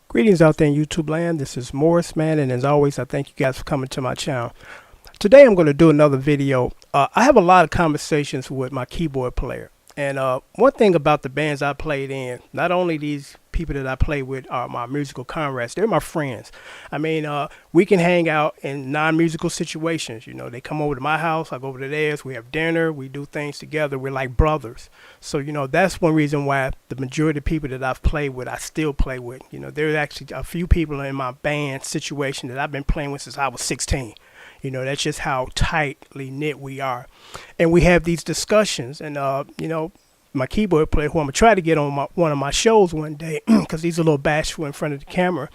Greetings out there in YouTube land. This is Morris, man, and as always, I thank you guys for coming to my channel. Today, I'm going to do another video. I have a lot of conversations with my keyboard player, and one thing about the bands I played in, not only these people that I play with are my musical comrades, they're my friends. I mean, we can hang out in non-musical situations. You know, they come over to my house, I go over to theirs, we have dinner, we do things together, we're like brothers. So, you know, that's one reason why the majority of people that I've played with, I still play with. You know, there's actually a few people in my band situation that I've been playing with since I was 16. You know, that's just how tightly knit we are. And we have these discussions. And, you know, my keyboard player, who I'm going to try to get on one of my shows one day, because he's a little bashful in front of the camera,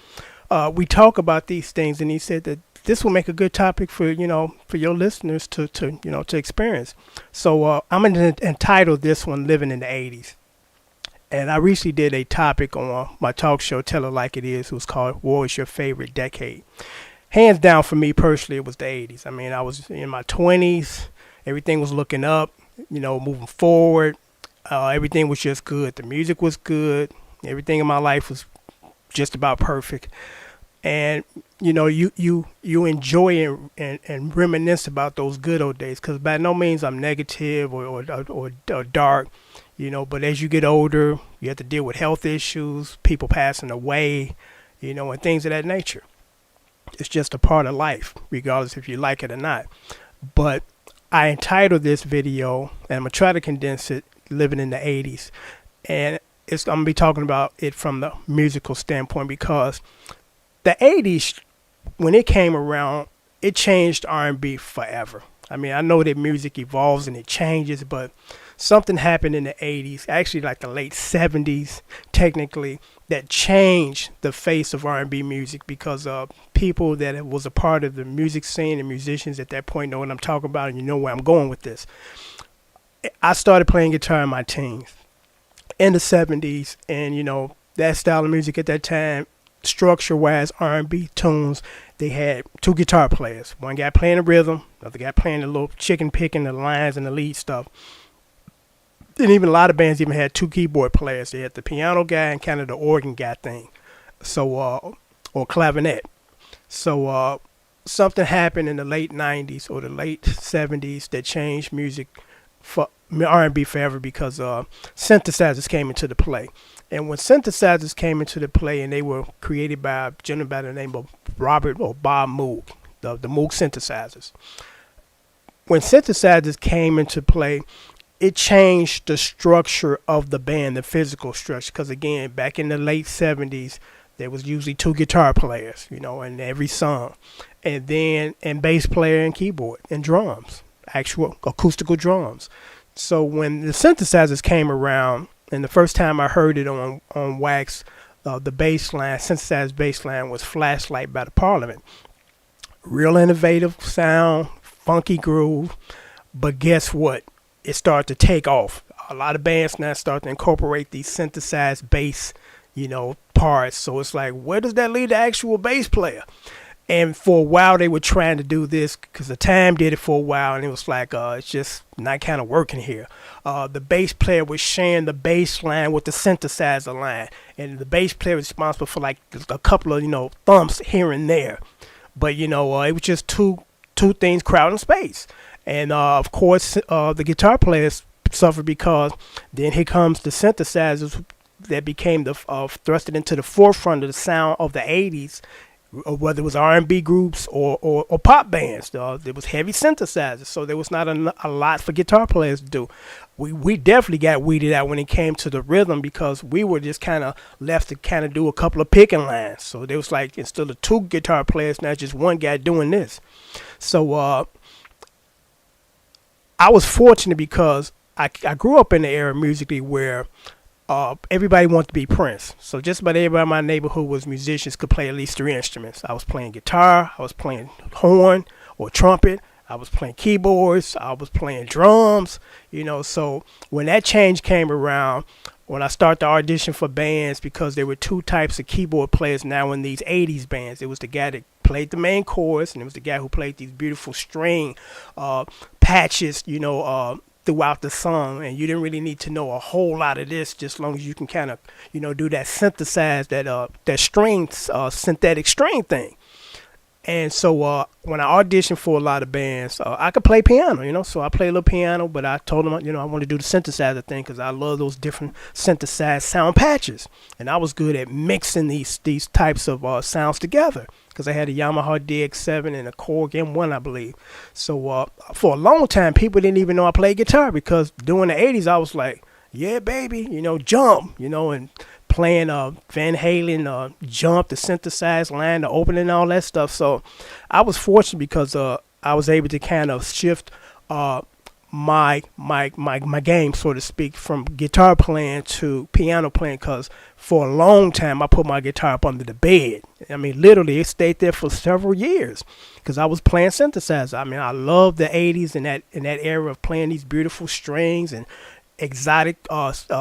we talk about these things. And he said that this will make a good topic for, you know, for your listeners to experience. So I'm going to entitle this one Living in the 80s. And I recently did a topic on my talk show, Tell It Like It Is. It was called What Was Your Favorite Decade? Hands down for me personally, it was the 80s. I mean, I was in my 20s. Everything was looking up, you know, moving forward. Everything was just good. The music was good. Everything in my life was just about perfect. And, you know, you enjoy and reminisce about those good old days, because by no means I'm negative or dark, you know, but as you get older, you have to deal with health issues, people passing away, you know, and things of that nature. It's just a part of life, regardless if you like it or not. But I entitled this video, and I'm going to try to condense it, Living in the 80s. And I'm going to be talking about it from the musical standpoint, because the 80s, when it came around, it changed R&B forever. I mean, I know that music evolves and it changes, but something happened in the 80s, actually like the late 70s, technically, that changed the face of R&B music, because people that was a part of the music scene and musicians at that point know what I'm talking about, and you know where I'm going with this. I started playing guitar in my teens, in the 70s, and, you know, that style of music at that time, structure-wise, R&B tunes, they had two guitar players. One guy playing the rhythm, another guy playing the little chicken picking, the lines and the lead stuff. And even a lot of bands even had two keyboard players. They had the piano guy and kind of the organ guy thing. So, or clavinet. So, something happened in the late 90s or the late 70s that changed music for R&B forever, because synthesizers came into the play. And when synthesizers came into the play, and they were created by a gentleman by the name of Robert or Bob Moog, the Moog synthesizers. When synthesizers came into play, it changed the structure of the band, the physical structure. Because again, back in the late 70s, there was usually two guitar players, you know, in every song. And then, and bass player and keyboard and drums, actual acoustical drums. So when the synthesizers came around, and the first time I heard it on wax, the bass line, synthesized bass line, was Flashlight by the Parliament. Real innovative sound, funky groove. But guess what? It started to take off. A lot of bands now start to incorporate these synthesized bass, you know, parts. So it's like, where does that leave the actual bass player? And for a while, they were trying to do this, because the Time did it for a while, and it was like, it's just not kind of working here. The bass player was sharing the bass line with the synthesizer line, and the bass player was responsible for like a couple of, you know, thumps here and there. But, you know, it was just two things crowding space. And, of course, the guitar players suffered, because then here comes the synthesizers that became thrusted into the forefront of the sound of the 80s. Whether it was R&B groups or pop bands, there was heavy synthesizers, so there was not a lot for guitar players to do. We definitely got weeded out when it came to the rhythm, because we were just kind of left to kind of do a couple of picking lines. So there was like, instead of two guitar players, now just one guy doing this. So I was fortunate, because I grew up in the era musically where everybody wanted to be Prince. So just about everybody in my neighborhood was musicians, could play at least three instruments. I was playing guitar, I was playing horn or trumpet, I was playing keyboards, I was playing drums, you know. So when that change came around, when I started to audition for bands, because there were two types of keyboard players now in these 80s bands. It was the guy that played the main chorus, and it was the guy who played these beautiful string patches, you know, throughout the song, and you didn't really need to know a whole lot of this, just as long as you can kind of, do that synthesize, that strings, synthetic string thing. And so when I auditioned for a lot of bands, I could play piano, so I play a little piano, but I told them, I want to do the synthesizer thing because I love those different synthesized sound patches. And I was good at mixing these types of sounds together because I had a Yamaha DX7 and a Korg M1, I believe. So for a long time, people didn't even know I played guitar because during the 80s, I was like, yeah, baby, jump, and playing Van Halen, Jump, the synthesized line, the opening, all that stuff. So I was fortunate because I was able to kind of shift my game, so to speak, from guitar playing to piano playing, because for a long time I put my guitar up under the bed. I mean, literally, it stayed there for several years because I was playing synthesizer. I mean, I love the 80s and that era of playing these beautiful strings and exotic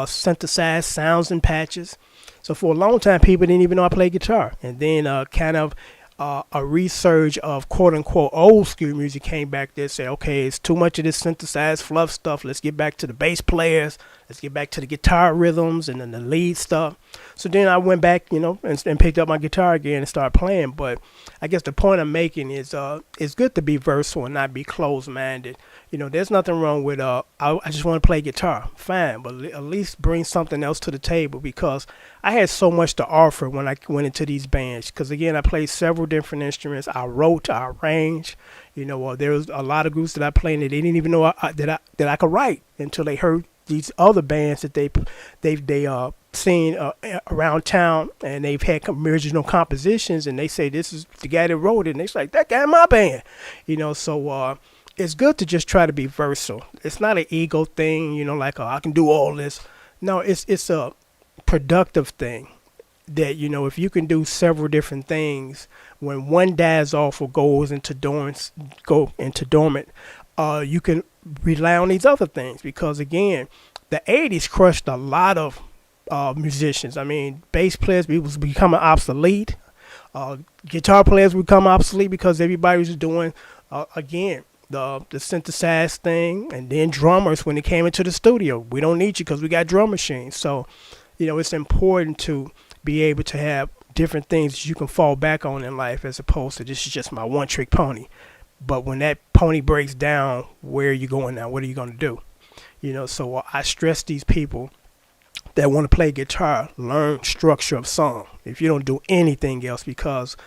synthesized sounds and patches. So for a long time, people didn't even know I played guitar. And then kind of a resurge of quote-unquote old school music came back there and said, okay, it's too much of this synthesized fluff stuff. Let's get back to the bass players. Let's get back to the guitar rhythms and then the lead stuff. So then I went back, and picked up my guitar again and started playing. But I guess the point I'm making is it's good to be versatile and not be closed-minded. There's nothing wrong with I just want to play guitar. Fine, but at least bring something else to the table, because I had so much to offer when I went into these bands. Because again, I played several different instruments. I wrote, I arranged. There was a lot of groups that I played and they didn't even know that I could write until they heard these other bands that they've seen around town, and they've had original compositions, and they say this is the guy that wrote it, and it's like, that guy in my band, so it's good to just try to be versatile. It's not an ego thing, like, I can do all this. No, it's a productive thing that, if you can do several different things, when one dies off or goes into dormant, you can rely on these other things, because again, the 80s crushed a lot of musicians. I mean, bass players was becoming obsolete. Guitar players become obsolete because everybody was doing, again, the synthesized thing, and then drummers when they came into the studio. We don't need you because we got drum machines. So, it's important to be able to have different things that you can fall back on in life, as opposed to this is just my one-trick pony. But when that pony breaks down, where are you going now? What are you going to do? So I stress these people that want to play guitar, learn structure of song if you don't do anything else, because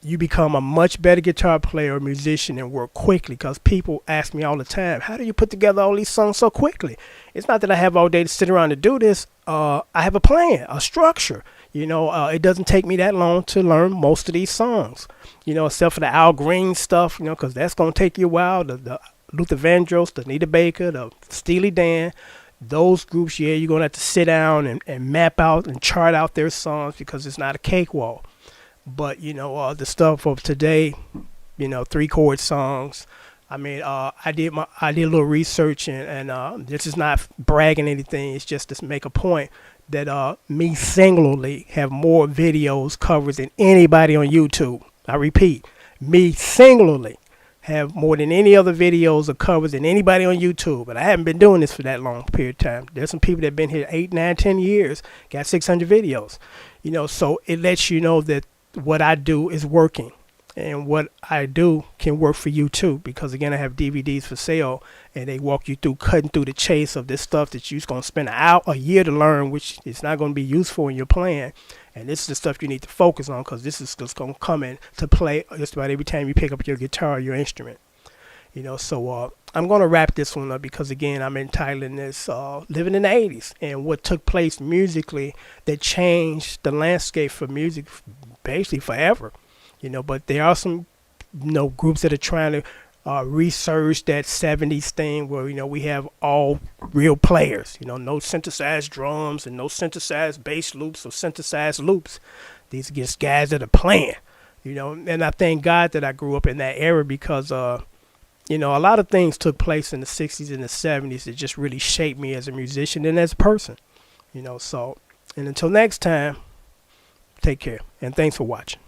you become a much better guitar player or musician and work quickly. Because people ask me all the time, how do you put together all these songs so quickly? It's not that I have all day to sit around to do this. I have a plan, a structure. It doesn't take me that long to learn most of these songs, except for the Al Green stuff, because that's going to take you a while. The Luther Vandross, the Anita Baker, the Steely Dan, those groups, you're going to have to sit down and map out and chart out their songs, because it's not a cakewalk. But, the stuff of today, 3-chord songs. I mean, I did a little research, and this is not bragging anything. It's just to make a point that me singularly have more videos covered than anybody on YouTube. I repeat, me singularly have more than any other videos or covers than anybody on YouTube. But I haven't been doing this for that long period of time. There's some people that have been here 8, 9, 10 years, got 600 videos. So it lets you know that what I do is working, and what I do can work for you too, because again, I have DVDs for sale, and they walk you through cutting through the chase of this stuff that you're going to spend a year to learn, which is not going to be useful in your plan. And this is the stuff you need to focus on, because this is just going to come in to play just about every time you pick up your guitar or your instrument. So I'm going to wrap this one up, because again, I'm entitling this living in the 80s and what took place musically that changed the landscape for music basically forever. But there are some groups that are trying to research that 70s thing where we have all real players, no synthesized drums and no synthesized bass loops or synthesized loops. These are just guys that are playing, and I thank God that I grew up in that era, because a lot of things took place in the 60s and the 70s that just really shaped me as a musician and as a person. So, and until next time, take care, and thanks for watching.